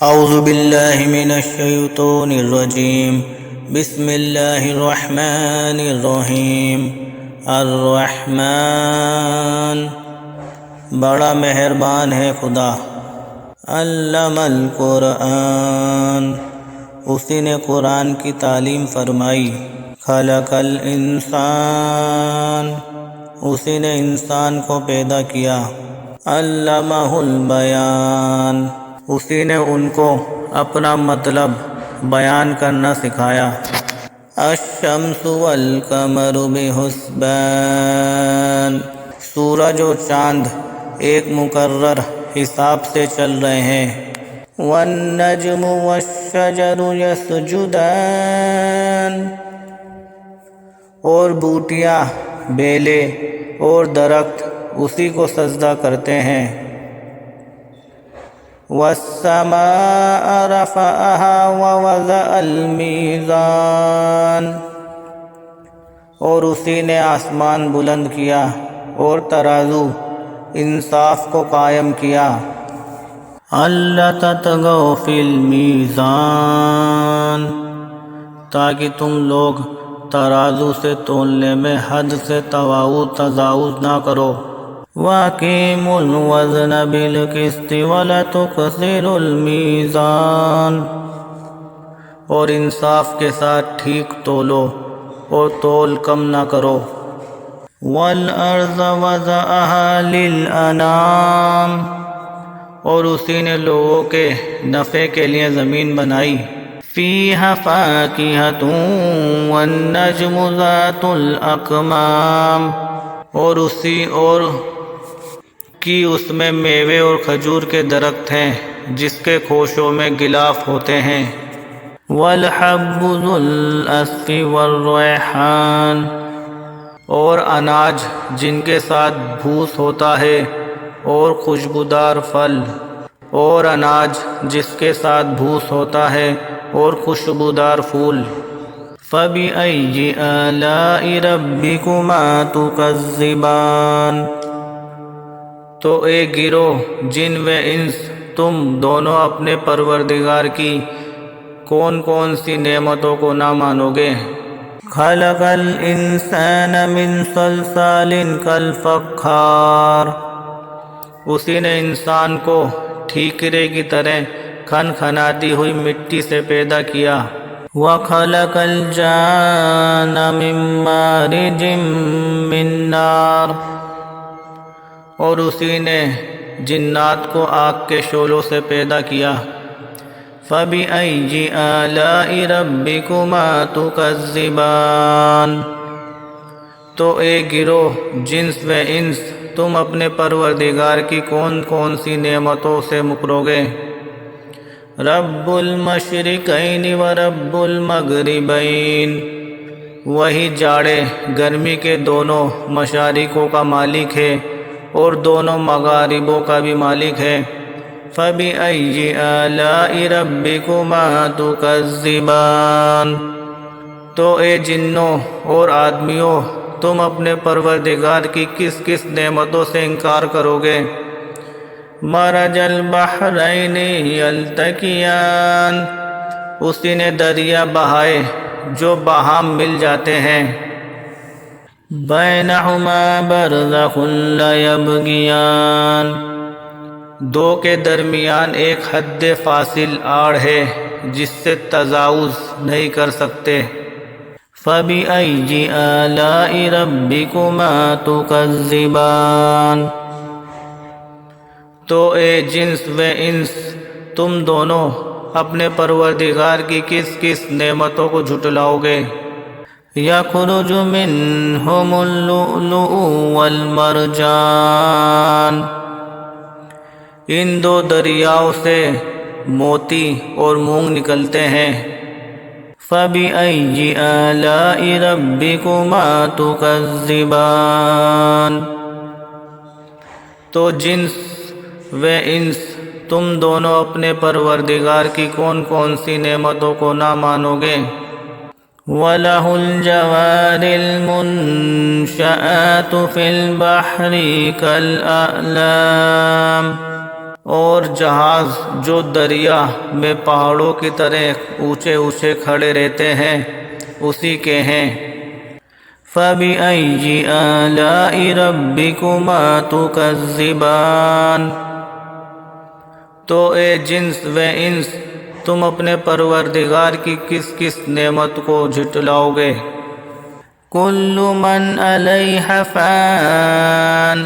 اعوذ باللہ من الشیطان الرجیم بسم اللہ الرحمن الرحیم الرحمن بڑا مہربان ہے خدا۔ علم القرآن اسی نے قرآن کی تعلیم فرمائی۔ خلق الانسان اسی نے انسان کو پیدا کیا۔ علمہ البیان اسی نے ان کو اپنا مطلب بیان کرنا سکھایا۔ الشمس والقمر بحسبان سورج و چاند ایک مقرر حساب سے چل رہے ہیں۔ والنجم والشجر یسجدان اور بوٹیاں، بیلیں اور درخت اسی کو سجدہ کرتے ہیں۔ والسماء رفعها ووضع الميزان اور اسی نے آسمان بلند کیا اور ترازو انصاف کو قائم کیا۔ الا تطغوا فی المیزان تاکہ تم لوگ ترازو سے تولنے میں حد سے تجاوز نہ کرو۔ وَأَقِيمُوا الْوَزْنَ بِالْقِسْطِ وَلَا تُخْسِرُوا الْمِيزَانَ اور انصاف کے ساتھ ٹھیک تولو اور تول کم نہ کرو۔ وَالْأَرْضَ وَضَعَهَا لِلْأَنَامِ اور اسی نے لوگوں کے نفع کے لیے زمین بنائی۔ فِيهَا فَاكِهَةٌ وَالنَّجْمُ ذَاتُ الْأَكْمَامِ اور اسی اور کی اس میں میوے اور کھجور کے درخت ہیں جس کے خوشوں میں غلاف ہوتے ہیں۔ والحب ذو العصف والریحان اور اناج جن کے ساتھ بھوس ہوتا ہے اور خوشبودار پھل، اور اناج جس کے ساتھ بھوس ہوتا ہے اور خوشبودار پھول۔ فَبِأَيِّ آلَاءِ رَبِّكُمَا تُكَذِّبَانِ تو اے گروہ جن و انس تم دونوں اپنے پروردگار کی کون کون سی نعمتوں کو نہ مانو گے۔ خلق الانسان من صلصال کالفخار اسی نے انسان کو ٹھیکرے کی طرح کھنکھناتی ہوئی مٹی سے پیدا کیا۔ وَخَلَقَ الْجَانَّ مِن مَّارِجٍ مِّن نَّارٍ اور اسی نے جنات کو آگ کے شعلوں سے پیدا کیا۔ فَبِأَيِّ آلَاءِ رَبِّكُمَا تُكَذِّبَانِ تو اے گروہ جنس و انس تم اپنے پروردگار کی کون کون سی نعمتوں سے مکرو گے۔ رب المشرقین و رب المغربین وہی جاڑے گرمی کے دونوں مشارقوں کا مالک ہے اور دونوں مغاربوں کا بھی مالک ہے۔ فَبِأَيِّ آلَاءِ رَبِّكُمَا تُكَذِّبَانِ تو اے جنوں اور آدمیوں تم اپنے پروردگار کی کس کس نعمتوں سے انکار کرو گے۔ مرج البحرین یلتقیان اسی نے دریا بہائے جو باہم مل جاتے ہیں۔ بینہما برزخ لا یبغیان دو کے درمیان ایک حد فاصل آڑ ہے جس سے تجاوز نہیں کر سکتے۔ فَبِأَيِّ آلَاءِ رَبِّكُمَا تُكَذِّبَانِ تو اے جنس و انس تم دونوں اپنے پروردگار کی کس کس نعمتوں کو جھٹلاؤ گے۔ یخرج منہم اللؤلؤ والمرجان ان دو دریاؤں سے موتی اور مونگ نکلتے ہیں۔ فَبِأَيِّ آلَاءِ رَبِّكُمَا تُكَذِّبَانِ تو جنس و انس تم دونوں اپنے پروردگار کی کون کون سی نعمتوں کو نہ مانو گے۔ وَلَهُ الْجَوَارِ الْمُنشَآتُ فِي الْبَحْرِ كَالْأَعْلَامِ اور جہاز جو دریا میں پہاڑوں کی طرح اونچے اونچے کھڑے رہتے ہیں اسی کے ہیں۔ فَبِأَيِّ آلَاءِ رَبِّكُمَا تُكَذِّبَانِ، تو اے جنس و انس تم اپنے پروردگار کی کس کس نعمت کو جھٹلاؤ گے؟ کُلُّ مَنْ عَلَيْهَا فَانٍ،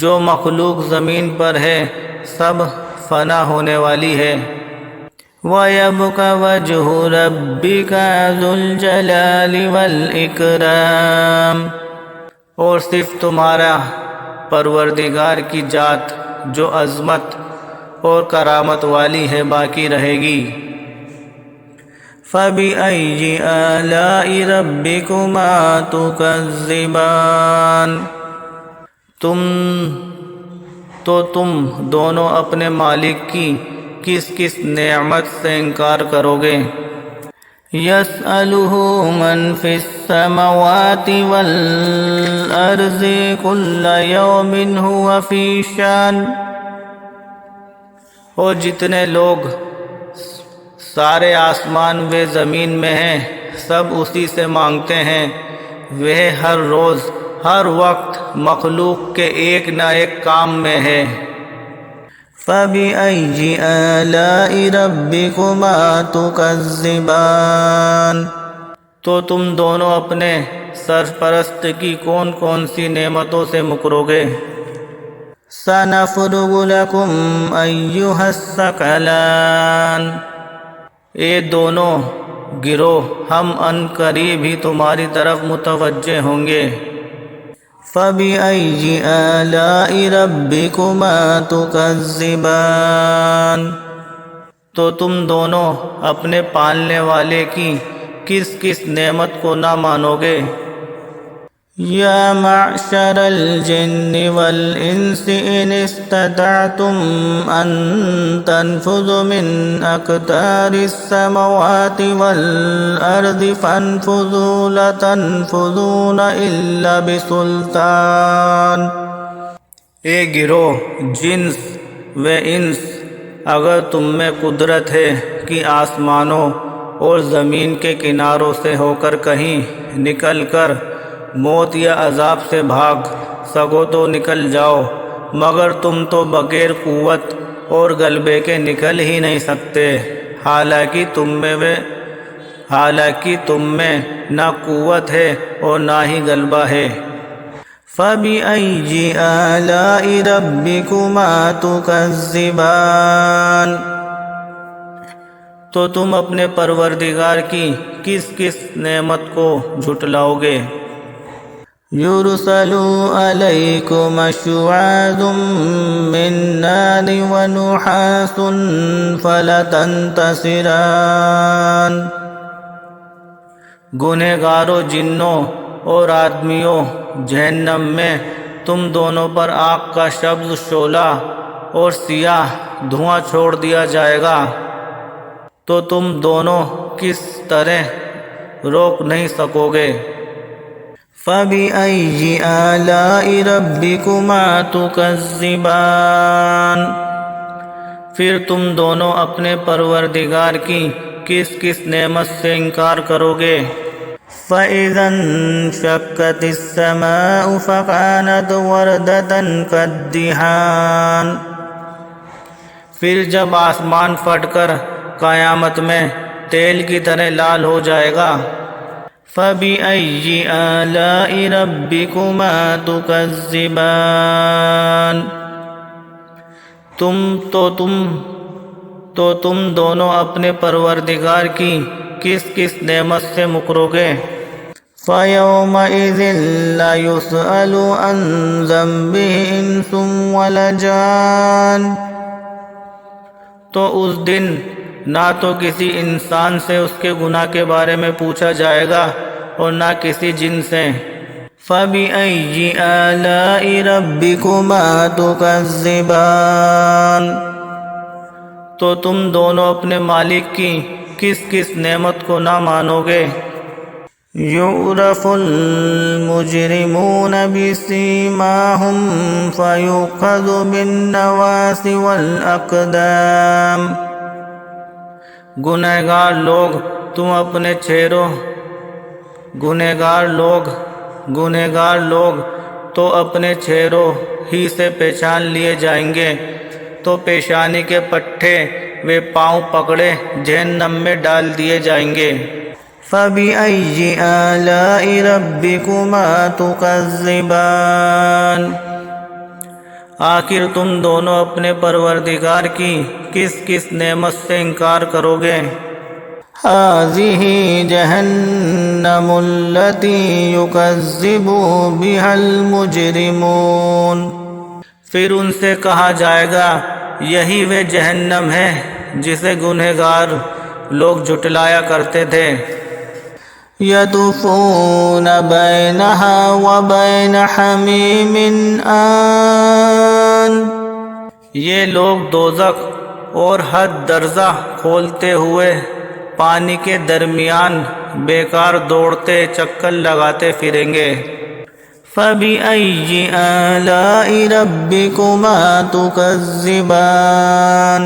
جو مخلوق زمین پر ہے سب فنا ہونے والی ہے۔ وَيَبْقَى وَجْهُ رَبِّكَ ذُو الْجَلَالِ وَالْإِكْرَامِ، اور صرف تمہارا پروردگار کی ذات جو عظمت اور کرامت والی ہے باقی رہے گی۔ فَبِأَيِّ آلَاءِ رَبِّكُمَا تُكَذِّبَانِ، تم دونوں اپنے مالک کی کس کس نعمت سے انکار کرو گے؟ يَسْأَلُهُ مَنْ فِي السَّمَاوَاتِ وَالْأَرْضِ كُلَّ يَوْمٍ هُوَ فِي شَأْنٍ، اور جتنے لوگ سارے آسمان و زمین میں ہیں سب اسی سے مانگتے ہیں، وہ ہر روز ہر وقت مخلوق کے ایک نہ ایک کام میں ہے۔ فَبِأَيِّ آلَاءِ رَبِّكُمَا تُكَذِّبَانِ، تو تم دونوں اپنے سرپرست کی کون کون سی نعمتوں سے مکرو گے؟ سَنَفْرُغُ لَكُمْ أَيُّهَ الثَّقَلَانِ، اے دونوں گروہ ہم ان قریب ہی تمہاری طرف متوجہ ہوں گے۔ فَبِأَيِّ آلَاءِ رَبِّكُمَا تُكَذِّبَانِ، تو تم دونوں اپنے پالنے والے کی کس کس نعمت کو نہ مانو گے؟ یا معشر الجن والانس ان استطعتم ان تنفذوا من اقطار السماوات والارض فانفذوا لا تنفذون الا بسلطان، اے گروہ جنس و انس اگر تم میں قدرت ہے کہ آسمانوں اور زمین کے کناروں سے ہو کر کہیں نکل کر موت یا عذاب سے بھاگ سکو تو نکل جاؤ، مگر تم تو بغیر قوت اور غلبے کے نکل ہی نہیں سکتے، حالانکہ تم میں نہ قوت ہے اور نہ ہی غلبہ ہے۔ فَبِأَيِّ آلَاءِ رَبِّكُمَا تُكَذِّبَانِ، تو تم اپنے پروردگار کی کس کس نعمت کو جھٹلاؤ گے؟ يُرْسَلُ عَلَيْكُمْ شُوَاظٌ مِّن نَّارٍ وَنُحَاسٌ فَلَا تَنتَصِرَانِ، گنہگاروں جنوں اور آدمیوں جہنم میں تم دونوں پر آگ کا سبز شعلہ اور سیاہ دھواں چھوڑ دیا جائے گا، تو تم دونوں کس طرح روک نہیں سکو گے؟ فَبِأَيِّ آلَاءِ رَبِّكُمَا تُكَذِّبَانِ، پھر تم دونوں اپنے پروردگار کی کس کس نعمت سے انکار کرو گے؟ فَإِذَا انشَقَّتِ السَّمَاءُ فَكَانَتْ وَرْدَةً كَالدِّهَانِ، پھر جب آسمان پھٹ کر قیامت میں تیل کی طرح لال ہو جائے گا۔ فَبِأَيِّ آلَاءِ رَبِّكُمَا تُكَذِّبَانِ، تو تم دونوں اپنے پروردگار کی کس کس نعمت سے مکرو گے؟ فَيَوْمَئِذٍ لَا يُسْأَلُ عَنْ ذَنبِهِ إِنسٌ وَلَا جَانٌ، تو اس دن نہ تو کسی انسان سے اس کے گناہ کے بارے میں پوچھا جائے گا اور نہ کسی جن سے۔ فَبِأَيِّ آلَاءِ رَبِّكُمَا تُكَذِّبَانِ، تو تم دونوں اپنے مالک کی کس کس نعمت کو نہ مانو گے؟ يعرف المجرمون بسيماهم فيؤخذ بالنواصي والأقدام۔ گنہگار لوگ تم اپنے چہروں گنہگار لوگ تو اپنے چہروں ہی سے پہچان لیے جائیں گے، تو پیشانی کے پٹھے و پاؤں پکڑے جہنم میں ڈال دیے جائیں گے۔ فَبِأَيِّ آلَاءِ رَبِّكُمَا تُكَذِّبَانِ، آخر تم دونوں اپنے پروردگار کی کس کس نعمت سے انکار کرو گے؟ هَذِهِ جَهَنَّمُ الَّتِي يُكَذِّبُ بِهَا الْمُجْرِمُونَ، پھر ان سے کہا جائے گا یہی وہ جہنم ہے جسے گنہگار لوگ جھٹلایا کرتے تھے۔ يَطُوفُونَ بَيْنَهَا وَبَيْنَ حَمِيمٍ آن، یہ لوگ دوزخ اور حد درجہ کھولتے ہوئے پانی کے درمیان بیکار دوڑتے چکر لگاتے پھریں گے۔ فَبِأَيِّ آلَاءِ رَبِّكُمَا تُكَذِّبَانِ،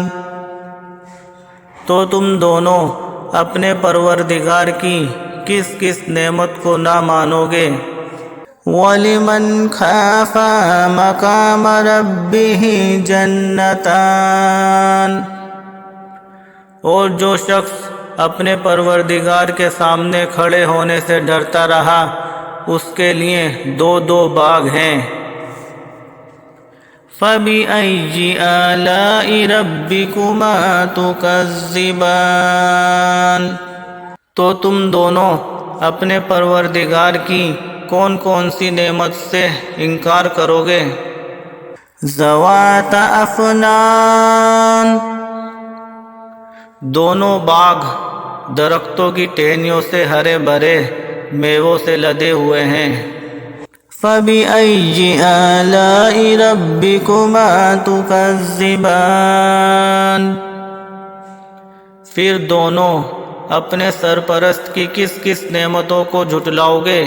تو تم دونوں اپنے پروردگار کی کس کس نعمت کو نہ مانو گے؟ وَلِمَنْ خَافَ مَقَامَ رَبِّهِ جَنَّتَانِ، اور جو شخص اپنے پروردگار کے سامنے کھڑے ہونے سے ڈرتا رہا اس کے لیے دو دو باغ ہیں۔ فَبِأَيِّ آلَاءِ رَبِّكُمَا تُكَذِّبَانِ، تو تم دونوں اپنے پروردگار کی کون کون سی نعمت سے انکار کرو گے؟ ذَوَاتَ أَفْنَانٍ، دونوں باغ درختوں کی ٹہنیوں سے ہرے بھرے میووں سے لدے ہوئے ہیں۔ فَبِأَيِّ آلَاءِ رَبِّكُمَا تُكَذِّبَانِ، پھر دونوں اپنے سرپرست کی کس کس نعمتوں کو جھٹلاؤ گے؟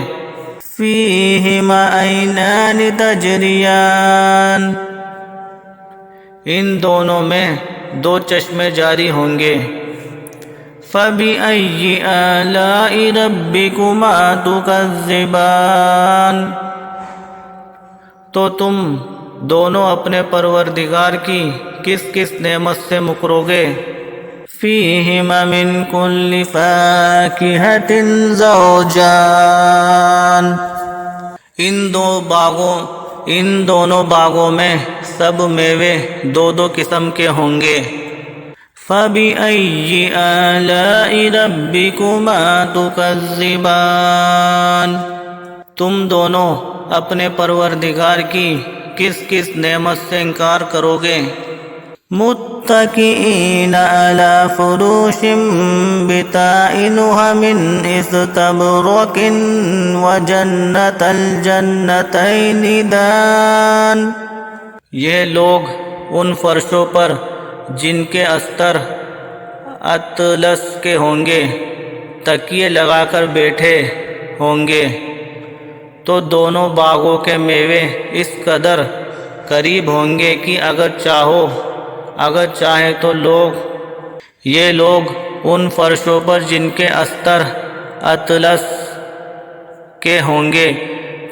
فِيهِمَا عَيْنَانِ تَجْرِيَانِ، ان دونوں میں دو چشمے جاری ہوں گے۔ فَبِأَيِّ آلَاءِ رَبِّكُمَا تُكَذِّبَانِ، تو تم دونوں اپنے پروردگار کی کس کس نعمت سے مکرو گے؟ فِيهِمَا مِن كُلِّ فَاكِهَةٍ زَوْجَانِ، ان دونوں باغوں میں سب میوے دو دو قسم کے ہوں گے۔ فَبِأَيِّ آلَاءِ رَبِّكُمَا تُكَذِّبَانِ، تم دونوں اپنے پروردگار کی کس کس نعمت سے انکار کرو گے؟ مُتَّكِئِينَ عَلَى فُرُوشٍ بِطَائِنُهَا مِنْ إِسْتَبْرَقٍ وَجَنَّتَ الْجَنَّتَيْنِ دَانٍ، یہ لوگ ان فرشوں پر جن کے استر اطلس کے ہوں گے تکیے لگا کر بیٹھے ہوں گے، تو دونوں باغوں کے میوے اس قدر قریب ہوں گے کہ اگر چاہیں تو یہ لوگ ان فرشوں پر جن کے استر اطلس کے ہوں گے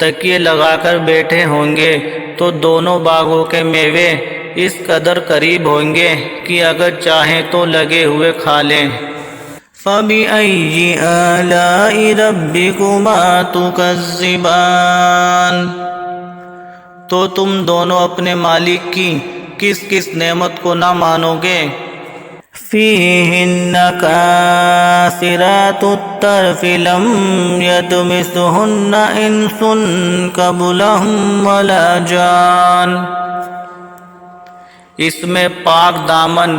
تکیے لگا کر بیٹھے ہوں گے، تو دونوں باغوں کے میوے اس قدر قریب ہوں گے کہ اگر چاہیں تو لگے ہوئے کھا لیں۔ فَبِأَيِّ آلَاءِ رَبِّكُمَا تُكَذِّبَانِ، تو تم دونوں اپنے مالک کی کس کس نعمت کو نہ مانو گے؟ فِيهِنَّ قَاصِرَاتُ الطَّرْفِ لَمْ يَطْمِثُهُنَّ إِنسٌ قَبْلَهُمْ وَلَا جَانٌ، اس میں پاک دامن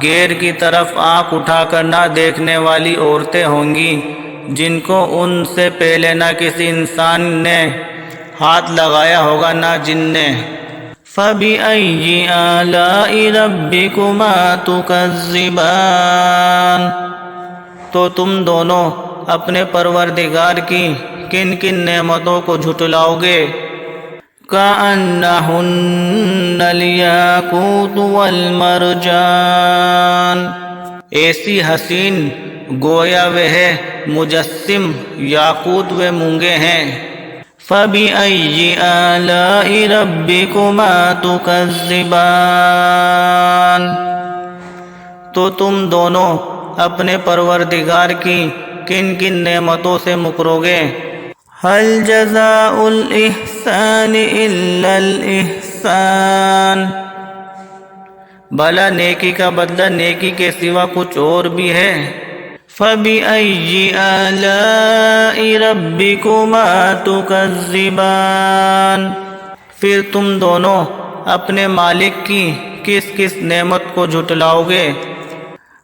غیر کی طرف آنکھ اٹھا کر نہ دیکھنے والی عورتیں ہوں گی جن کو ان سے پہلے نہ کسی انسان نے ہاتھ لگایا ہوگا نہ جن نے۔ فَبِأَيِّ آلَاءِ رَبِّكُمَا تُكَذِّبَانِ، تو تم دونوں اپنے پروردگار کی کن کن نعمتوں کو جھٹلاؤ گے؟ کأنہن الیاقوت والمرجان، ایسی حسین گویا وہ مجسم یاقوت و مونگے ہیں۔ فَبِأَيِّ آلَاءِ رَبِّكُمَا تُكَذِّبَانِ، تو تم دونوں اپنے پروردگار کی کن کن نعمتوں سے مکرو گے؟ هل جزاء الإحسان إلا الإحسان، بھلا نیکی کا بدلہ نیکی کے سوا کچھ اور بھی ہے؟ فَبِأَيِّ آلَاءِ رَبِّكُمَا تُكَذِّبَانِ، پھر تم دونوں اپنے مالک کی کس کس نعمت کو جھٹلاؤ گے؟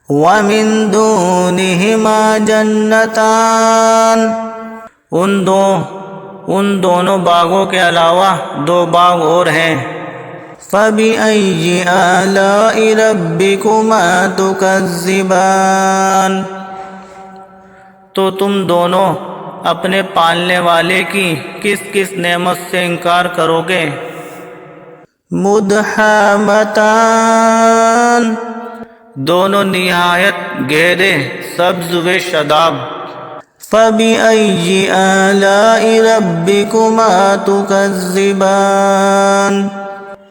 وَمِن دُونِهِمَا جَنَّتَانِ، ان دونوں باغوں کے علاوہ دو باغ اور ہیں۔ فَبِأَيِّ آلَاءِ رَبِّكُمَا تُكَذِّبَانِ، تو تم دونوں اپنے پالنے والے کی کس کس نعمت سے انکار کرو گے؟ مُدْحَامَتَانِ، دونوں نہایت گہرے سبز و شاداب۔ فَبِأَيِّ آلَاءِ رَبِّكُمَا تُكَذِّبَانِ،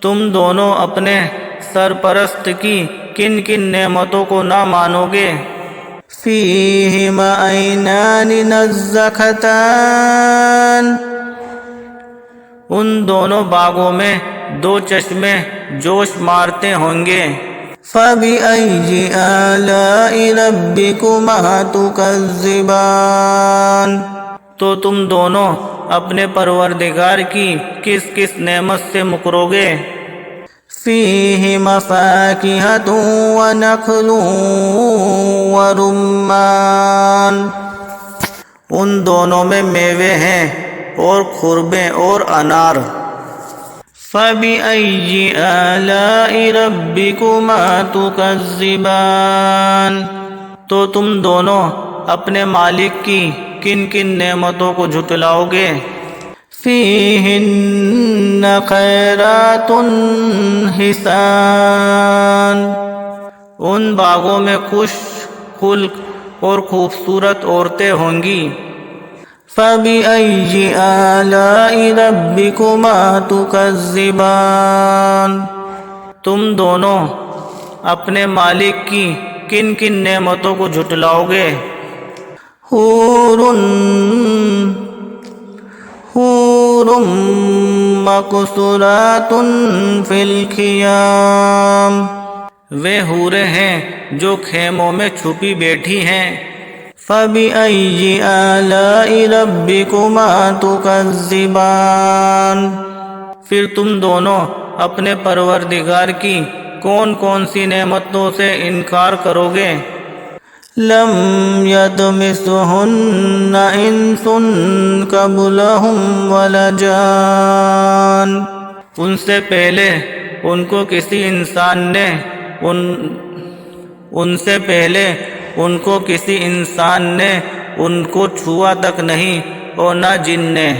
تم دونوں اپنے سرپرست کی کن کن نعمتوں کو نہ مانو گے؟ فِيهِمَا عَيْنَانِ نَضَّاخَتَانِ، ان دونوں باغوں میں دو چشمے جوش مارتے ہوں گے۔ فَبِأَيِّ آلَاءِ رَبِّكُمَا تُكَذِّبَانِ، تو تم دونوں اپنے پروردگار کی کس کس نعمت سے مکرو گے؟ فِيهِمَا فَاكِهَةٌ وَنَخْلٌ وَرُمَّانٌ، ان دونوں میں میوے ہیں اور خربیں اور انار۔ فَبِأَيِّ آلَاءِ رَبِّكُمَا تُكَذِّبَانِ، تو تم دونوں اپنے مالک کی کن کن نعمتوں کو جھٹلاؤ گے؟ فِيهِنَّ خَيْرَاتٌ حِسَانٌ، ان باغوں میں خوش خلق اور خوبصورت عورتیں ہوں گی۔ فَبِأَيِّ آلَاءِ رَبِّكُمَا تُكَذِّبَانِ، تم دونوں اپنے مالک کی کن کن نعمتوں کو جھٹلاؤ گے؟ حور مقصورات فی الخیام، وہ حوریں ہیں جو خیموں میں چھپی بیٹھی ہیں۔ فَبِأَيِّ آلَاءِ رَبِّكُمَا تُكَذِّبَانِ، پھر تم دونوں اپنے پروردگار کی کون کون سی نعمتوں سے انکار کرو گے؟ لَمْ يَطْمِثْهُنَّ إِنسٌ قَبْلَهُمْ وَلَا جَانٌ، ان سے پہلے ان کو کسی انسان نے ان کو چھوا تک نہیں اور نہ جن نے۔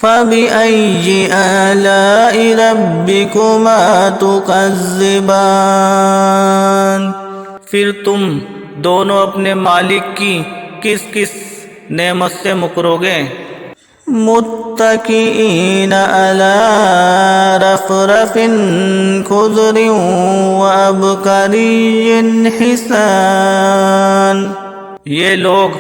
فَبِأَيِّ آلَاءِ رَبِّكُمَا تُكَذِّبَانِ، پھر تم دونوں اپنے مالک کی کس کس نعمت سے مکرو گے؟ متکئین علی رفرف خضر وعبقری حسان، یہ لوگ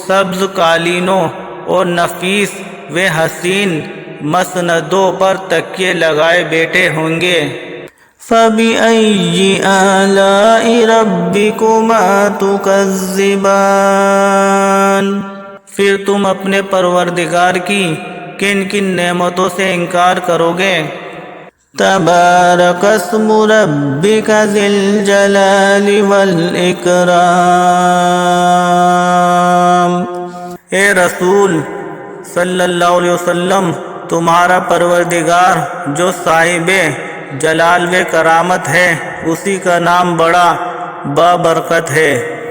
سبز قالینوں اور نفیس و حسین مسندوں پر تکیے لگائے بیٹھے ہوں گے۔ فَبِأَيِّ آلَاءِ رَبِّكُمَا تُكَذِّبَانِ، پھر تم اپنے پروردگار کی کن کن نعمتوں سے انکار کرو گے؟ تبارک اسم ربک ذی الجلال والاکرام، اے رسول صلی اللہ علیہ وسلم، تمہارا پروردگار جو صاحب جلال و کرامت ہے، اسی کا نام بڑا بابرکت ہے۔